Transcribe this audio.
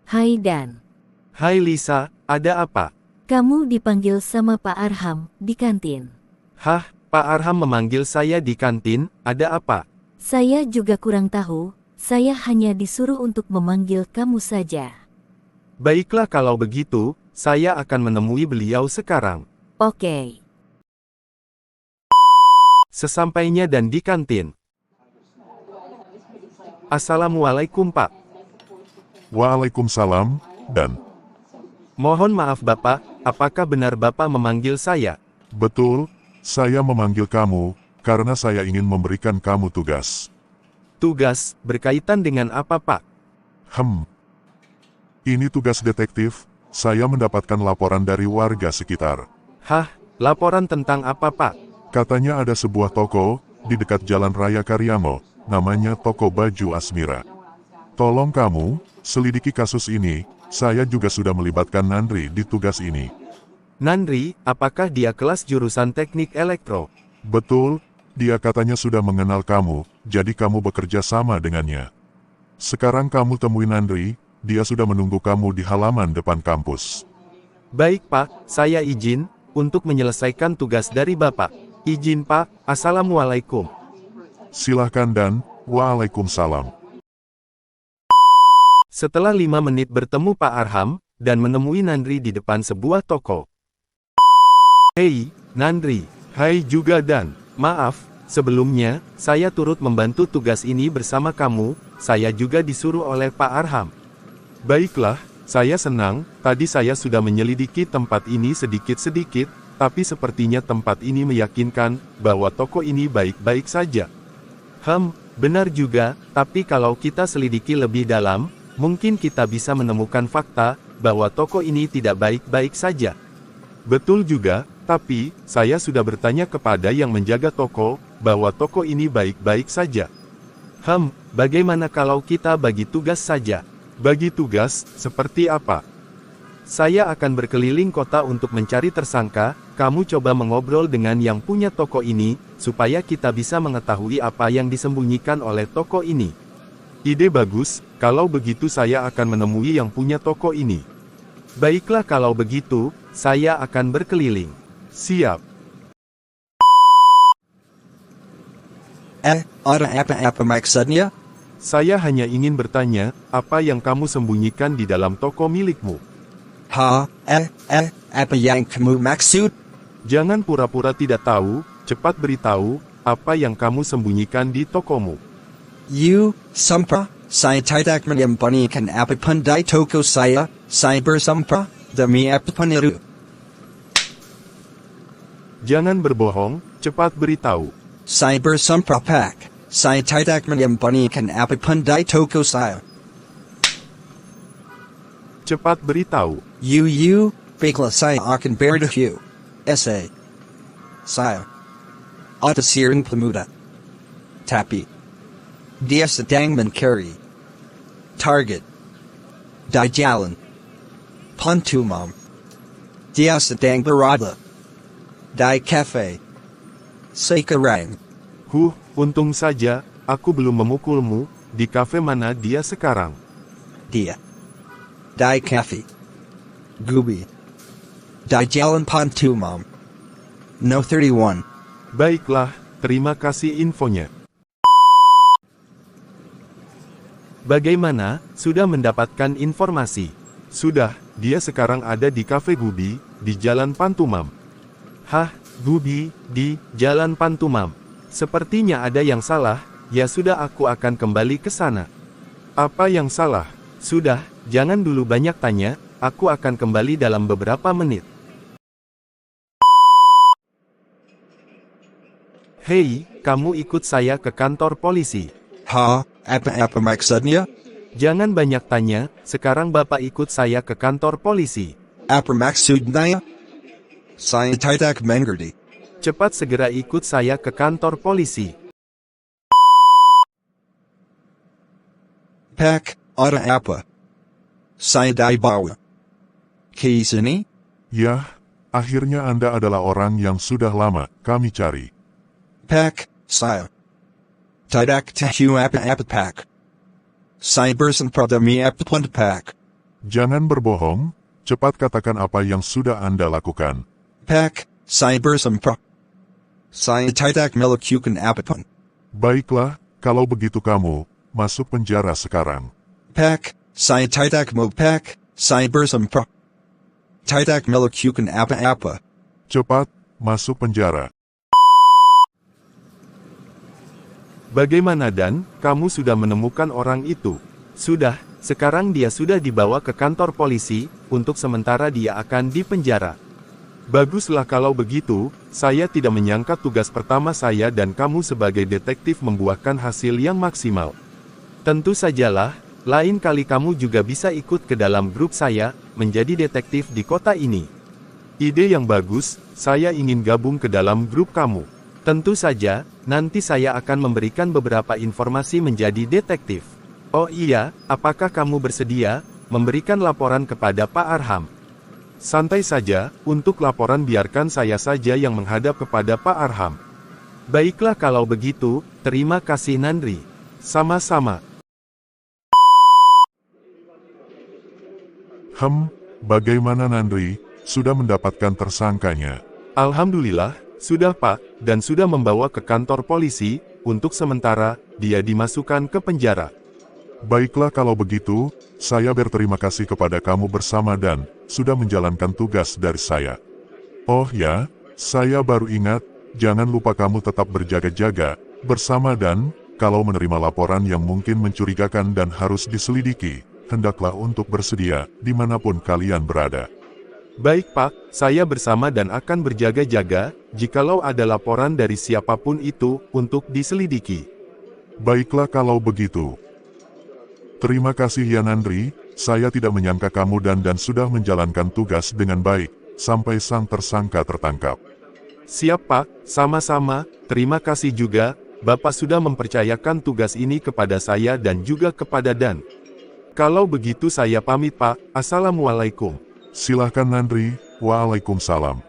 Hai Dan. Hai Lisa, ada apa? Kamu dipanggil sama Pak Arham di kantin. Hah, Pak Arham memanggil saya di kantin, ada apa? Saya juga kurang tahu, saya hanya disuruh untuk memanggil kamu saja. Baiklah kalau begitu, saya akan menemui beliau sekarang. Oke. Sesampainya dan di kantin. Assalamualaikum Pak. Waalaikumsalam, Dan. Mohon maaf Bapak, apakah benar Bapak memanggil saya? Betul, saya memanggil kamu, karena saya ingin memberikan kamu tugas. Tugas, berkaitan dengan apa Pak? Ini tugas detektif, saya mendapatkan laporan dari warga sekitar. Hah, laporan tentang apa Pak? Katanya ada sebuah toko, di dekat Jalan Raya Karyamo, namanya Toko Baju Asmira. Tolong kamu, selidiki kasus ini, saya juga sudah melibatkan Nandri di tugas ini. Nandri, apakah dia kelas jurusan teknik elektro? Betul, dia katanya sudah mengenal kamu, jadi kamu bekerja sama dengannya. Sekarang kamu temui Nandri, dia sudah menunggu kamu di halaman depan kampus. Baik Pak, saya izin, untuk menyelesaikan tugas dari Bapak. Izin Pak, Assalamualaikum. Silahkan Dan, Waalaikumsalam. Setelah 5 menit bertemu Pak Arham, dan menemui Nandri di depan sebuah toko. Hei, Nandri. Hai juga Dan. Maaf, sebelumnya, saya turut membantu tugas ini bersama kamu, saya juga disuruh oleh Pak Arham. Baiklah, saya senang, tadi saya sudah menyelidiki tempat ini sedikit-sedikit, tapi sepertinya tempat ini meyakinkan, bahwa toko ini baik-baik saja. Benar juga, tapi kalau kita selidiki lebih dalam, mungkin kita bisa menemukan fakta, bahwa toko ini tidak baik-baik saja. Betul juga, tapi, saya sudah bertanya kepada yang menjaga toko, bahwa toko ini baik-baik saja. Bagaimana kalau kita bagi tugas saja? Bagi tugas, seperti apa? Saya akan berkeliling kota untuk mencari tersangka, kamu coba mengobrol dengan yang punya toko ini, supaya kita bisa mengetahui apa yang disembunyikan oleh toko ini. Ide bagus, kalau begitu saya akan menemui yang punya toko ini. Baiklah kalau begitu, saya akan berkeliling. Siap. Ada apa maksudnya? Saya hanya ingin bertanya, apa yang kamu sembunyikan di dalam toko milikmu? Apa yang kamu maksud? Jangan pura-pura tidak tahu, cepat beritahu, apa yang kamu sembunyikan di tokomu. Sumpah, saya tidak menyembunyikan apapun di toko saya bersumpah, demi apapun itu. Jangan berbohong, cepat beritahu. Saya bersumpah Pak, saya tidak menyembunyikan apapun di toko saya. Cepat beritahu. Baiklah saya akan beritahu. Saya ada seorang pemuda. Tapi, dia sedang mencari target di jalan Pantumam. Dia sedang berada di cafe sekarang. Untung saja, aku belum memukulmu, di kafe mana dia sekarang? Dia di cafe Gubi di jalan Pantumam No 31. Baiklah, terima kasih infonya. Bagaimana, sudah mendapatkan informasi? Sudah, dia sekarang ada di Cafe Gubi, di Jalan Pantumam. Gubi, di Jalan Pantumam. Sepertinya ada yang salah, ya sudah aku akan kembali ke sana. Apa yang salah? Sudah, jangan dulu banyak tanya, aku akan kembali dalam beberapa menit. Hei, kamu ikut saya ke kantor polisi. Apa maksudnya? Jangan banyak tanya, sekarang Bapak ikut saya ke kantor polisi. Apa maksudnya? Saya tidak mengerti. Cepat segera ikut saya ke kantor polisi. Pak, ada apa? Saya dibawa ke sini? Ya, akhirnya Anda adalah orang yang sudah lama kami cari. Pak, saya tidak tahu apa-apa Pak. Saya bersumpah demi apapun Pak. Jangan berbohong, cepat katakan apa yang sudah Anda lakukan. Pak, saya bersempra. Saya tidak melakukan apapun. Baiklah, kalau begitu kamu, masuk penjara sekarang. Pak, saya tidak mau pak, saya bersempra. Tidak melakukan apa-apa. Cepat, masuk penjara. Bagaimana Dan, kamu sudah menemukan orang itu? Sudah, sekarang dia sudah dibawa ke kantor polisi, untuk sementara dia akan dipenjara. Baguslah kalau begitu, saya tidak menyangka tugas pertama saya dan kamu sebagai detektif membuahkan hasil yang maksimal. Tentu sajalah, lain kali kamu juga bisa ikut ke dalam grup saya, menjadi detektif di kota ini. Ide yang bagus, saya ingin gabung ke dalam grup kamu. Tentu saja, nanti saya akan memberikan beberapa informasi menjadi detektif. Oh iya, apakah kamu bersedia memberikan laporan kepada Pak Arham? Santai saja, untuk laporan biarkan saya saja yang menghadap kepada Pak Arham. Baiklah kalau begitu, terima kasih Nandri. Sama-sama. Bagaimana Nandri, sudah mendapatkan tersangkanya? Alhamdulillah, sudah Pak, dan sudah membawa ke kantor polisi, untuk sementara, dia dimasukkan ke penjara. Baiklah kalau begitu, saya berterima kasih kepada kamu bersama dan sudah menjalankan tugas dari saya. Oh ya, saya baru ingat, jangan lupa kamu tetap berjaga-jaga, bersama dan, kalau menerima laporan yang mungkin mencurigakan dan harus diselidiki, hendaklah untuk bersedia, dimanapun kalian berada. Baik Pak, saya bersama dan akan berjaga-jaga, jikalau ada laporan dari siapapun itu, untuk diselidiki. Baiklah kalau begitu. Terima kasih ya Nandri, saya tidak menyangka kamu dan sudah menjalankan tugas dengan baik, sampai sang tersangka tertangkap. Siap Pak, sama-sama, terima kasih juga, Bapak sudah mempercayakan tugas ini kepada saya dan juga kepada Dan. Kalau begitu saya pamit Pak, Assalamualaikum. Silahkan Nandri, waalaikumsalam.